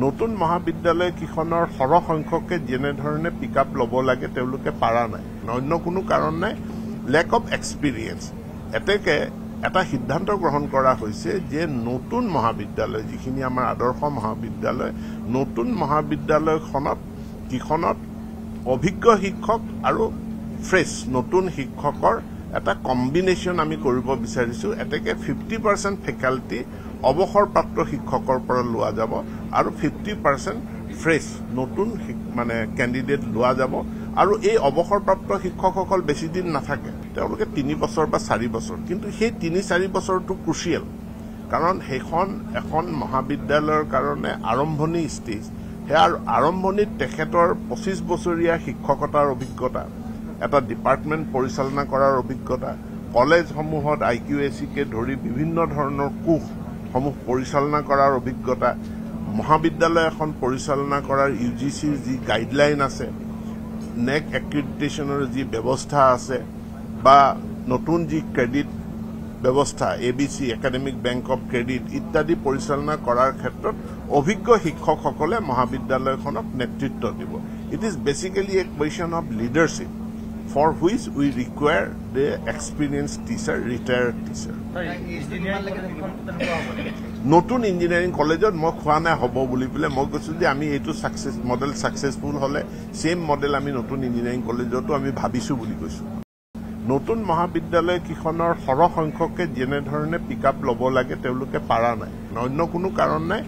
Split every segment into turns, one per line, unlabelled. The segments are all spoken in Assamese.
নতুন মহাবিদ্যালয় কিখনৰ সৰহ সংখ্যকে যেনে ধৰণে পিকআপ ল'ব লাগে তেওঁলোকে পাৰা নাই অন্য কোনো কাৰণ নাই লেক অফ এক্সপিৰিয়েন্স এতেকে এটা সিদ্ধান্ত গ্ৰহণ কৰা হৈছে যে নতুন মহাবিদ্যালয় যিখিনি আমাৰ আদৰ্শ মহাবিদ্যালয় নতুন মহাবিদ্যালয়খনত কিখনত অভিজ্ঞ শিক্ষক আৰু ফ্ৰেছ নতুন শিক্ষকৰ এটা কম্বিনেশ্যন আমি কৰিব বিচাৰিছো এতেকে 50% ফেকাল্টি অৱসৰপ্ৰাপ্ত শিক্ষকৰ পৰা লোৱা যাব আৰু 50% ফ্ৰেছ নতুন মানে ক্যান্ডিডেট লোৱা যাব আৰু এই অৱসৰপ্ৰাপ্ত শিক্ষকসকল বেছি দিন নাথাকে তেওঁলোকে 3 বছৰ বা 4 বছৰ কিন্তু সেই 3-4 বছৰটো ক্ৰুচিয়েল কাৰণ সেইখন এখন মহাবিদ্যালয়ৰ কাৰণে আৰম্ভণি ষ্টেজ হে আৰম্ভণিত তেখেতৰ 25 বছৰীয়া শিক্ষকতাৰ অভিজ্ঞতা এটা ডিপাৰ্টমেন্ট পৰিচালনা কৰাৰ অভিজ্ঞতা কলেজসমূহত IQAC-কে ধৰি বিভিন্ন ধৰণৰ কোষ সমূহ পৰিচালনা কৰাৰ অভিজ্ঞতা মহাবিদ্যালয় এখন পৰিচালনা কৰাৰ UGCৰ যি গাইডলাইন আছে নেক এক্ৰিডিটেশনৰ যি ব্যৱস্থা আছে বা নতুন যি ক্ৰেডিট ব্যৱস্থা ABC academic bank of credit ইত্যাদি পৰিচালনা কৰাৰ ক্ষেত্ৰত অভিজ্ঞ শিক্ষকসকলে মহাবিদ্যালয়খনক নেতৃত্ব দিব it is basically A question of leadership for which we require the experienced teacher, retired teacher. নতুন ইঞ্জিনিয়াৰিং কলেজত মই খোৱা নাই হ'ব বুলি বলে মই কৈছো যে আমি এইটো সাকসেস মডেল সাকসেসফুল হলে সেম মডেল আমি নতুন ইঞ্জিনিয়াৰিং কলেজতো আমি ভাবিছো বুলি কৈছো নতুন মহাবিদ্যালয় কিখনৰ সৰহ সংখ্যকে যেনে ধৰণে পিকআপ ল'ব লাগে তেওঁলোকে পাৰা নাই অন্য কোনো কাৰণ নাই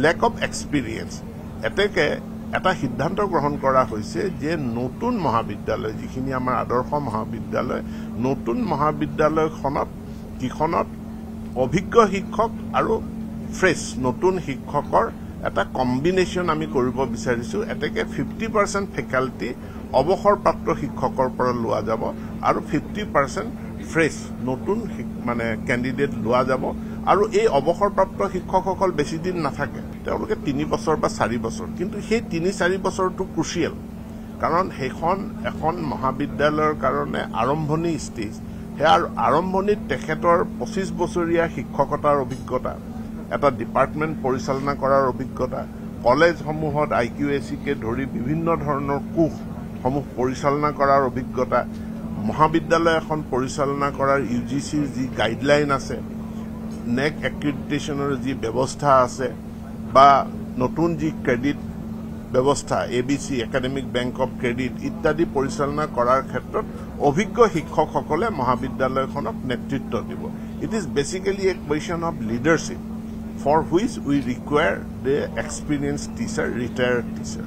লেক অফ এক্সপিৰিয়েন্স এতেকে এটা সিদ্ধান্ত গ্ৰহণ কৰা হৈছে যে নতুন মহাবিদ্যালয় যিখিনি আমাৰ আদৰ্শ মহাবিদ্যালয় নতুন মহাবিদ্যালয়খনত কিখনত অভিজ্ঞ শিক্ষক আৰু ফ্ৰেছ নতুন শিক্ষকৰ এটা কম্বিনেশ্যন আমি কৰিব বিচাৰিছো এতেকে 50% ফেকাল্টি অৱসৰপ্ৰাপ্ত শিক্ষকৰ পৰা লোৱা যাব আৰু 50% ফ্ৰেছ নতুন মানে ক্যান্ডিডেট লোৱা যাব আৰু এই অৱসৰপ্ৰাপ্ত শিক্ষকসকল বেছি দিন নাথাকে তেওঁলোকে 3 বছৰ বা 4 বছৰ কিন্তু সেই 3-4 বছৰটো ক্ৰুচিয়েল কাৰণ সেইখন এখন মহাবিদ্যালয়ৰ কাৰণে আৰম্ভণি ষ্টেজ হে আৰম্ভণিত তেখেতৰ 25 বছৰীয়া শিক্ষকতাৰ অভিজ্ঞতা এটা ডিপাৰ্টমেন্ট পৰিচালনা কৰাৰ অভিজ্ঞতা কলেজসমূহত IQAC-কে ধৰি বিভিন্ন ধৰণৰ কোষ সমূহ পৰিচালনা কৰাৰ অভিজ্ঞতা মহাবিদ্যালয় এখন পৰিচালনা কৰাৰ UGCৰ যি গাইডলাইন আছে নেক এক্ৰিডিটেশনৰ যি ব্যৱস্থা আছে বা নতুন যি ক্ৰেডিট ব্যৱস্থা ABC academic bank of credit ইত্যাদি পৰিচালনা কৰাৰ ক্ষেত্ৰত অভিজ্ঞ শিক্ষকসকলে মহাবিদ্যালয়খনক নেতৃত্ব দিব it is basically A question of leadership for which we require the experienced teacher, retired teacher.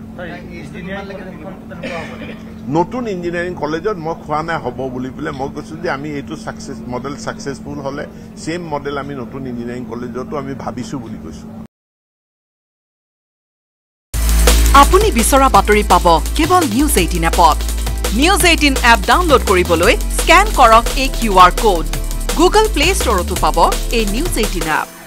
নতুন ইঞ্জিনিয়াৰিং কলেজত মই খোৱা নাই হ'ব বুলি বলে মই কৈছো যে আমি এইটো সাকসেস মডেল সাকসেসফুল হলে সেম মডেল আমি নতুন ইঞ্জিনিয়াৰিং কলেজতো আমি ভাবিছো বুলি কৈছো
আপুনি বিচৰা বাতৰি পাব কেৱল নিউজ 18 এপত নিউজ 18 এপ ডাউনলোড কৰিবলৈ স্ক্যান কৰক এই QR কোড গুগল প্লে ষ্টৰতো পাব এই নিউজ 18 এপ